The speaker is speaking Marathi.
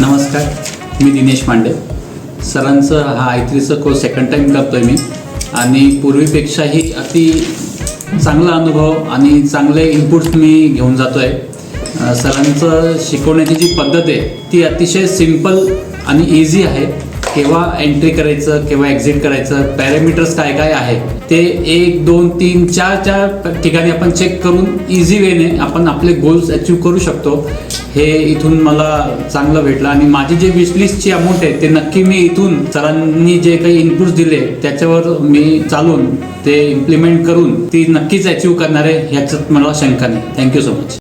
नमस्कार, मी दिनेश मांडे. सरांचं हा I3चं कोर्स सेकंड टाईम करतो आहे मी आणि पूर्वीपेक्षाही अति चांगला अनुभव आणि चांगले इनपुट्स मी घेऊन जातो आहे. सरांचं शिकवण्याची जी पद्धत आहे ती अतिशय सिंपल आणि इझी आहे. केव्हा एंट्री करायचं, केव्हा एक्झिट करायचं, पॅरामीटर्स काय काय आहे ते 1, 2, 3, 4 ठिकाणी आपण चेक करून इझी वेने आपण आपले गोल्स अचीव करू शकतो. हे इथून मला चांगलं भेटलं आणि माझी जे विशलिस्टची अमाऊंट आहे ते नक्की मी इथून सरांनी जे काही इनपुट्स दिले त्याच्यावर मी चालून ते इम्प्लिमेंट करून ती नक्कीच अचीव करणार आहे, ह्याच्यात मला शंका नाही. Thank you so much.